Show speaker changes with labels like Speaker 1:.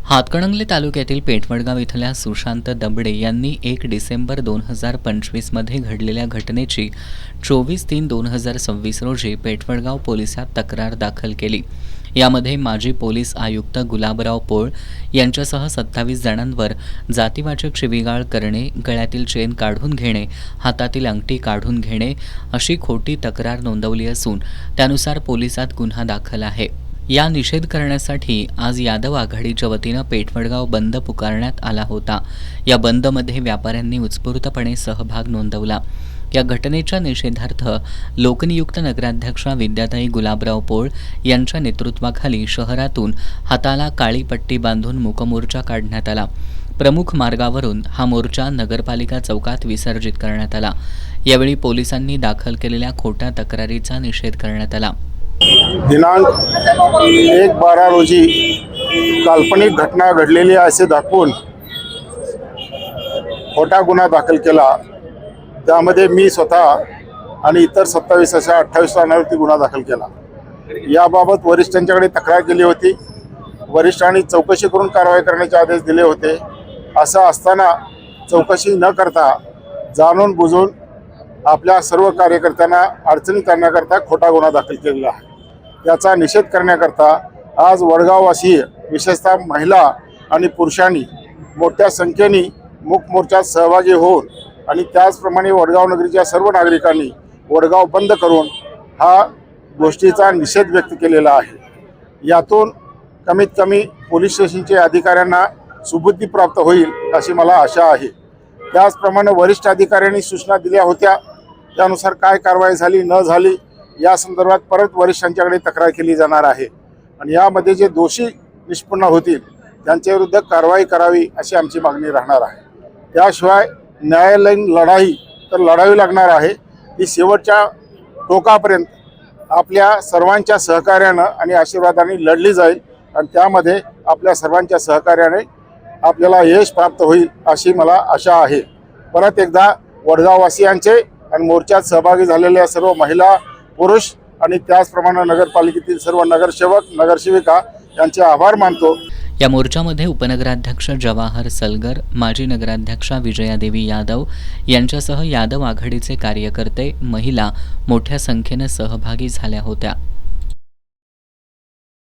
Speaker 1: हातकणंगले तालुक्यातील पेठवडगाव इथल्या सुशांत दबडे यांनी 1 डिसेंबर 2025 मध्ये घडलेल्या घटनेची 24/3/2026 रोजी पेठवडगाव पोलिसात तक्रार दाखल केली। यामध्ये माजी पोलीस आयुक्त गुलाबराव पोळ यांच्यासह 27 जणांवर जातीवाचक शिवीगाळ करणे, गळ्यातील चेन काढून घेणे, हातातील अंगठी काढून घेणे अशी खोटी तक्रार नोंदवली असून त्यानुसार पोलिसात गुन्हा दाखल आहे। या निषेध करण्यासाठी आज यादव आघाडीच्या वतीनं पेठवडगाव बंद पुकारण्यात आला होता। या बंदमध्ये व्यापाऱ्यांनी उत्स्फूर्तपणे सहभाग नोंदवला। या घटनेच्या निषेधार्थ लोकनियुक्त नगराध्यक्षा विद्याताई गुलाबराव पोळ यांच्या नेतृत्वाखाली शहरातून हाताला काळी पट्टी बांधून मूकमोर्चा काढण्यात आला। प्रमुख मार्गावरून हा मोर्चा नगरपालिका चौकात विसर्जित करण्यात आला। यावेळी पोलिसांनी दाखल केलेल्या खोट्या तक्रारीचा निषेध करण्यात आला।
Speaker 2: दिनांक 1/12 रोजी काल्पनिक घटना घडलेली असे दाखवून खोटा गुन्हा दाखल केला। त्यामध्ये मी स्वतः आणि इतर 27 अशा 28 जणांवरती गुन्हा दाखल केला। याबाबत वरिष्ठांच्याकडे तक्रार केली होती। वरिष्ठांनी चौकशी करून कारवाई करण्याचे आदेश दिले होते। असं असताना चौकशी न करता जाणून बुजून आपल्या सर्व कार्यकर्त्यांना अडचणीत आणण्याकरता खोटा गुन्हा दाखल केलेला आहे। याचा निषेध करण्याकरता आज वडगाववासीय विशेषतः महिला आणि पुरुषांनी मोठ्या संख्येने मूक मोर्चात सहभागी होऊन आणि त्याचप्रमाणे वडगाव नगरीच्या सर्व नागरिकांनी वडगाव बंद करून हा गोष्टीचा निषेध व्यक्त केलेला आहे। यातून कमीत कमी पोलीस स्टेशनच्या अधिकाऱ्यांना सुबुद्धी प्राप्त होईल अशी मला आशा आहे। त्याचप्रमाणे वरिष्ठ अधिकाऱ्यांनी सूचना दिल्या होत्या, त्यानुसार काय कारवाई झाली न झाली या संदर्भात परत वरिष्ठांच्याकडे तक्रार केली जाणार आहे आणि यामध्ये जे दोषी निष्पन्न होतील त्यांच्याविरुद्ध कारवाई करावी अशी आमची मागणी राहणार आहे। त्याशिवाय न्यायालयीन लढाई तर लढावी लागणार आहे। ही शेवटच्या टोकापर्यंत आपल्या सर्वांच्या सहकार्यानं आणि आशीर्वादाने लढली जाईल आणि त्यामध्ये आपल्या सर्वांच्या सहकार्याने आपल्याला यश प्राप्त होईल अशी मला आशा आहे। परत एकदा वडगाववासियांचे आणि मोर्चात सहभागी झालेल्या सर्व महिला, पुरुष आणि त्याचप्रमाणे नगरपालिकेतील सर्व नगरसेवक, नगरसेविका यांचे आभार मानतो।
Speaker 1: या मोर्चामध्ये उपनगराध्यक्ष जवाहर सलगर, माजी नगराध्यक्षा विजयादेवी यादव यांच्यासह यादव आघाडीचे कार्यकर्ते, महिला मोठ्या संख्येने सहभागी झाल्या होत्या।